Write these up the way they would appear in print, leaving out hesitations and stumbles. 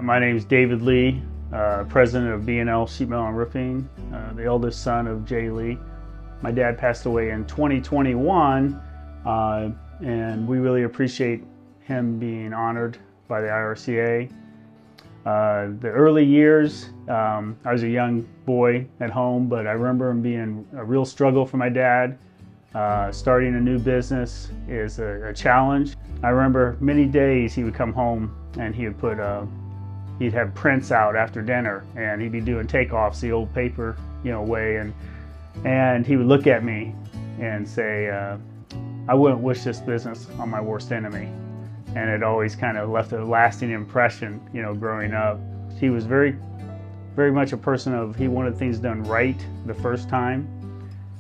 My name is David Lee, president of B&L Sheet Metal and Roofing, the eldest son of J. Lee. My dad passed away in 2021, and we really appreciate him being honored by the IRCA. The early years, I was a young boy at home, but I remember him being a real struggle for my dad. Starting a new business is a challenge. I remember many days he would come home and he would he'd have prints out after dinner, and he'd be doing takeoffs the old paper, way, and he would look at me and say, I wouldn't wish this business on my worst enemy. And it always kind of left a lasting impression, growing up. He was very much a person of, he wanted things done right the first time.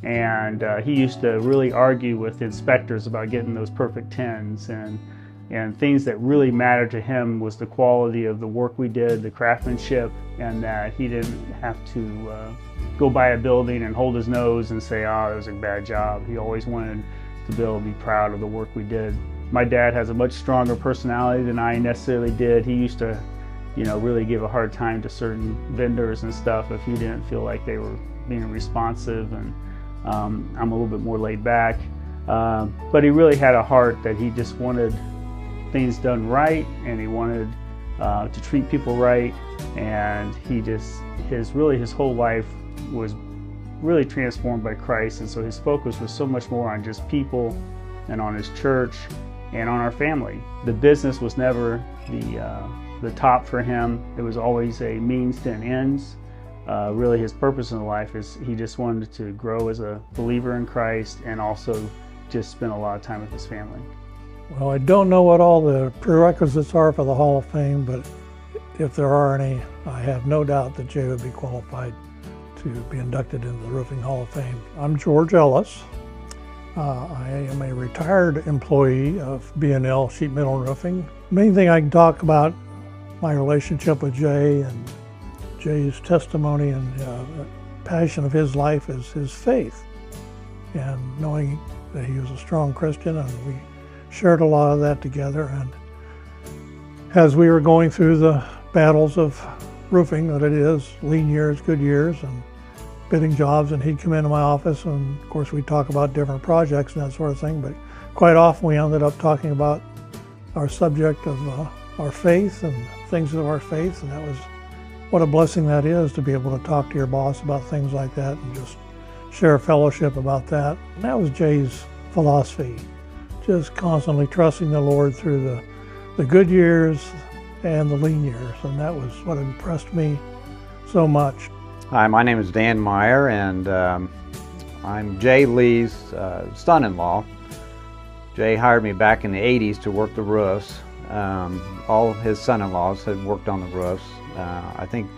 And he used to really argue with inspectors about getting those perfect 10s, and things that really mattered to him was the quality of the work we did, the craftsmanship, and that he didn't have to go by a building and hold his nose and say, oh, it was a bad job. He always wanted to be able to be proud of the work we did. My dad has a much stronger personality than I necessarily did. He used to, really give a hard time to certain vendors and stuff if he didn't feel like they were being responsive, and I'm a little bit more laid back. But he really had a heart that he just wanted things done right, and he wanted to treat people right, and his whole life was really transformed by Christ, and so his focus was so much more on just people and on his church and on our family. The business was never the top for him. It was always a means to an ends. Really his purpose in life is he just wanted to grow as a believer in Christ and also just spend a lot of time with his family. Well, I don't know what all the prerequisites are for the Hall of Fame, but if there are any, I have no doubt that Jay would be qualified to be inducted into the Roofing Hall of Fame. I'm George Ellis. I am a retired employee of B&L Sheet Metal and Roofing. The main thing I can talk about my relationship with Jay and Jay's testimony and passion of his life is his faith, and knowing that he was a strong Christian, and we shared a lot of that together. And as we were going through the battles of roofing that it is, lean years, good years, and bidding jobs, and he'd come into my office, and of course we'd talk about different projects and that sort of thing, but quite often we ended up talking about our subject of our faith and things of our faith, and that was what a blessing that is, to be able to talk to your boss about things like that and just share fellowship about that. And that was Jay's philosophy, just constantly trusting the Lord through the good years and the lean years, and that was what impressed me so much. Hi, my name is Dan Meyer, and I'm Jay Lee's son-in-law. Jay hired me back in the 80s to work the roofs. All his son-in-laws had worked on the roofs. I think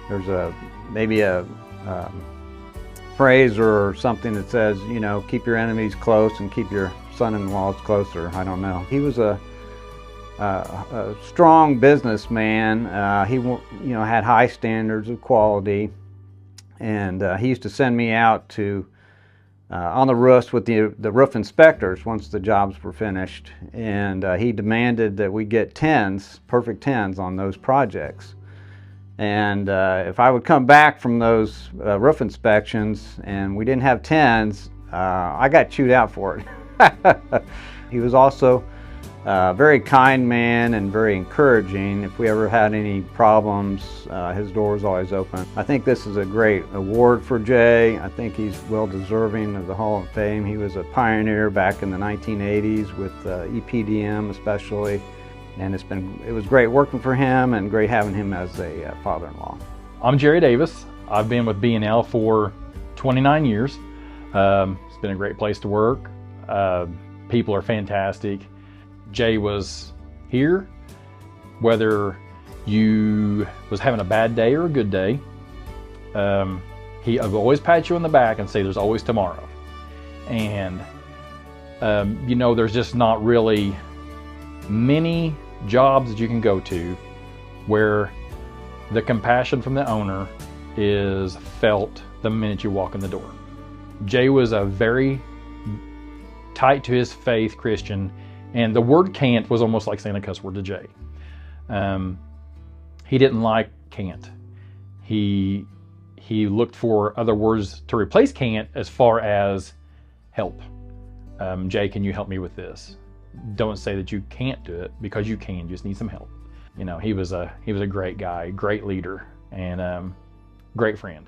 there's maybe a phrase or something that says, keep your enemies close and keep your son-in-laws closer. I don't know. He was a strong businessman. He had high standards of quality, and he used to send me out to on the roofs with the roof inspectors once the jobs were finished, and he demanded that we get 10s, perfect 10s on those projects. And if I would come back from those roof inspections and we didn't have 10s, I got chewed out for it. He was also a very kind man and very encouraging. If we ever had any problems, his door was always open. I think this is a great award for Jay. I think he's well deserving of the Hall of Fame. He was a pioneer back in the 1980s with EPDM especially. And it was great working for him and great having him as a father-in-law. I'm Jerry Davis. I've been with B&L for 29 years. It's been a great place to work. People are fantastic. Jay was here, whether you was having a bad day or a good day. He would always pat you on the back and say, there's always tomorrow. And there's just not really many jobs that you can go to where the compassion from the owner is felt the minute you walk in the door. Jay was a very tight to his faith Christian, and the word can't was almost like saying a cuss word to Jay. He didn't like can't. He looked for other words to replace can't as far as help. Jay, can you help me with this? Don't say that you can't do it, because you can. You just need some help. You know, he was a great guy, great leader, and great friend.